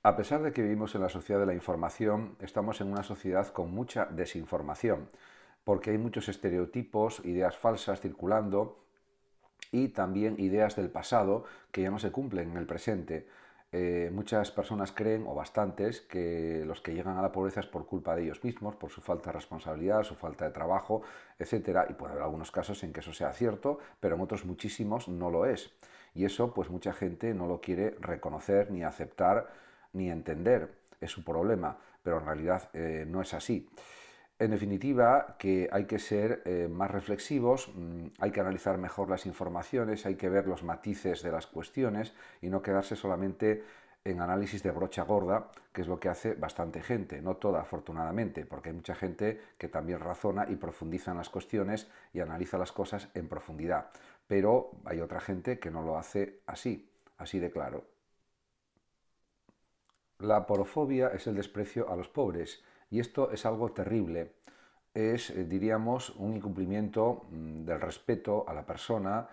A pesar de que vivimos en la sociedad de la información, estamos en una sociedad con mucha desinformación, porque hay muchos estereotipos, ideas falsas circulando y también ideas del pasado que ya no se cumplen en el presente. Muchas personas creen, o bastantes, que los que llegan a la pobreza es por culpa de ellos mismos, por su falta de responsabilidad, su falta de trabajo, etcétera. Y puede haber algunos casos en que eso sea cierto, pero en otros muchísimos no lo es. Y eso, pues mucha gente no lo quiere reconocer, ni aceptar, ni entender. Es su problema, pero en realidad no es así. En definitiva, que hay que ser más reflexivos, hay que analizar mejor las informaciones, hay que ver los matices de las cuestiones y no quedarse solamente en análisis de brocha gorda, que es lo que hace bastante gente, no toda afortunadamente, porque hay mucha gente que también razona y profundiza en las cuestiones y analiza las cosas en profundidad, pero hay otra gente que no lo hace así, así de claro. La porofobia es el desprecio a los pobres y esto es algo terrible. Es, diríamos, un incumplimiento del respeto a la persona,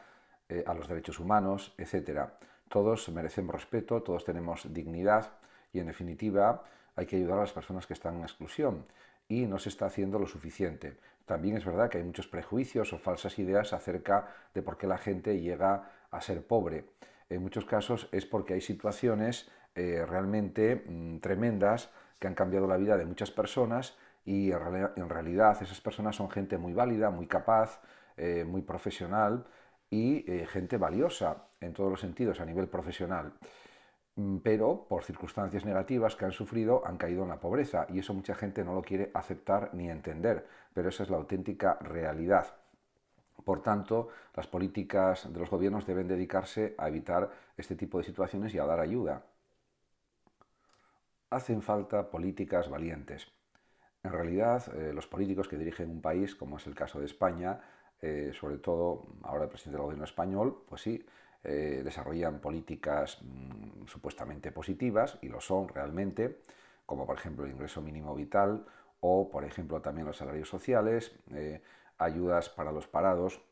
a los derechos humanos, etcétera. Todos merecemos respeto, todos tenemos dignidad y, en definitiva, hay que ayudar a las personas que están en exclusión y no se está haciendo lo suficiente. También es verdad que hay muchos prejuicios o falsas ideas acerca de por qué la gente llega a ser pobre. En muchos casos es porque hay situaciones realmente tremendas que han cambiado la vida de muchas personas y en realidad esas personas son gente muy válida, muy capaz, muy profesional y gente valiosa en todos los sentidos a nivel profesional. Pero por circunstancias negativas que han sufrido han caído en la pobreza y eso mucha gente no lo quiere aceptar ni entender, pero esa es la auténtica realidad. Por tanto, las políticas de los gobiernos deben dedicarse a evitar este tipo de situaciones y a dar ayuda. Hacen falta políticas valientes. En realidad, los políticos que dirigen un país, como es el caso de España, sobre todo ahora el presidente del gobierno español, pues sí, desarrollan políticas supuestamente positivas, y lo son realmente, como por ejemplo el ingreso mínimo vital o por ejemplo también los salarios sociales, ayudas para los parados,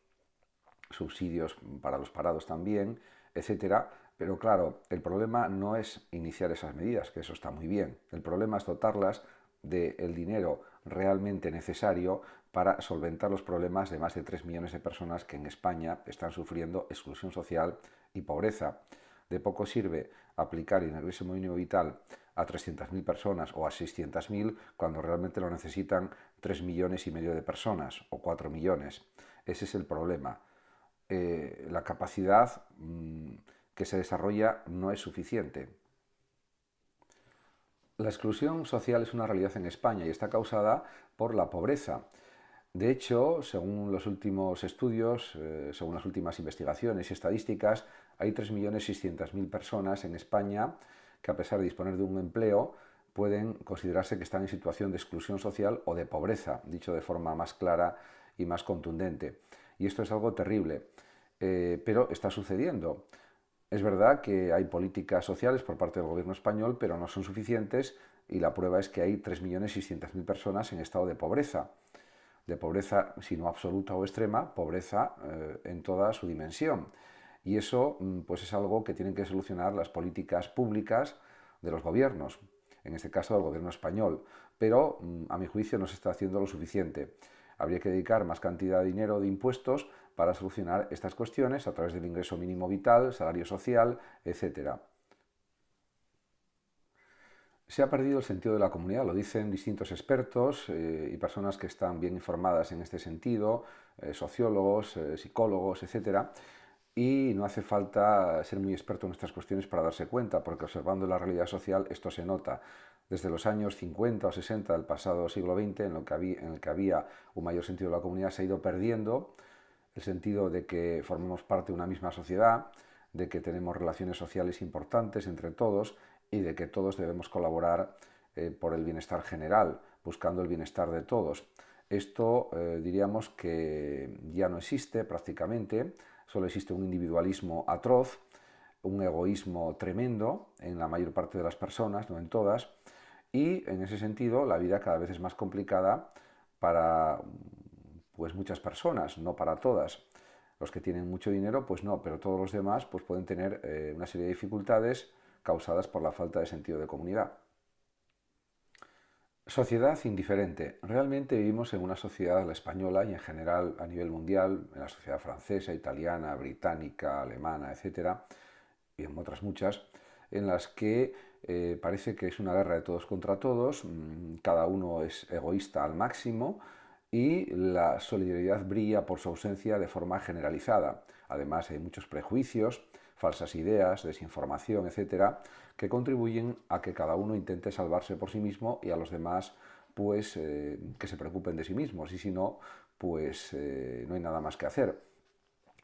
subsidios para los parados también, etcétera. Pero claro, el problema no es iniciar esas medidas, que eso está muy bien. El problema es dotarlas del dinero realmente necesario para solventar los problemas de más de 3 millones de personas que en España están sufriendo exclusión social y pobreza. De poco sirve aplicar el ingreso mínimo vital a 300.000 personas o a 600.000 cuando realmente lo necesitan 3 millones y medio de personas o 4 millones. Ese es el problema. La capacidad que se desarrolla no es suficiente. La exclusión social es una realidad en España y está causada por la pobreza. De hecho, según los últimos estudios, según las últimas investigaciones y estadísticas, hay 3.600.000 personas en España que, a pesar de disponer de un empleo, pueden considerarse que están en situación de exclusión social o de pobreza, dicho de forma más clara y más contundente. Y esto es algo terrible, pero está sucediendo. Es verdad que hay políticas sociales por parte del gobierno español, pero no son suficientes y la prueba es que hay 3.600.000 personas en estado de pobreza, si no absoluta o extrema, pobreza en toda su dimensión. Y eso pues es algo que tienen que solucionar las políticas públicas de los gobiernos, en este caso del gobierno español. Pero a mi juicio no se está haciendo lo suficiente. Habría que dedicar más cantidad de dinero de impuestos para solucionar estas cuestiones a través del ingreso mínimo vital, salario social, etcétera. Se ha perdido el sentido de la comunidad, lo dicen distintos expertos y personas que están bien informadas en este sentido, sociólogos, psicólogos, etcétera. Y no hace falta ser muy experto en estas cuestiones para darse cuenta, porque observando la realidad social esto se nota. Desde los años 50 o 60 del pasado siglo XX, en el que había un mayor sentido de la comunidad, se ha ido perdiendo el sentido de que formamos parte de una misma sociedad, de que tenemos relaciones sociales importantes entre todos y de que todos debemos colaborar por el bienestar general, buscando el bienestar de todos. Esto diríamos que ya no existe prácticamente, solo existe un individualismo atroz, un egoísmo tremendo en la mayor parte de las personas, no en todas, y en ese sentido la vida cada vez es más complicada para pues muchas personas, no para todas. Los que tienen mucho dinero, pues no, pero todos los demás pues pueden tener una serie de dificultades causadas por la falta de sentido de comunidad. Sociedad indiferente. Realmente vivimos en una sociedad, la española y en general a nivel mundial, en la sociedad francesa, italiana, británica, alemana, etcétera, y en otras muchas, en las que parece que es una guerra de todos contra todos, cada uno es egoísta al máximo y la solidaridad brilla por su ausencia de forma generalizada. Además hay muchos prejuicios, falsas ideas, desinformación, etcétera, que contribuyen a que cada uno intente salvarse por sí mismo y a los demás pues que se preocupen de sí mismos, y si no, pues no hay nada más que hacer.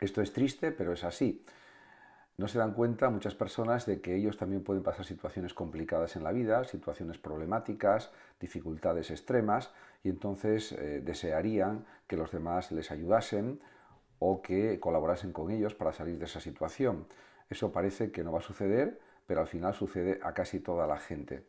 Esto es triste, pero es así. No se dan cuenta muchas personas de que ellos también pueden pasar situaciones complicadas en la vida, situaciones problemáticas, dificultades extremas, y entonces desearían que los demás les ayudasen o que colaborasen con ellos para salir de esa situación. Eso parece que no va a suceder, pero al final sucede a casi toda la gente.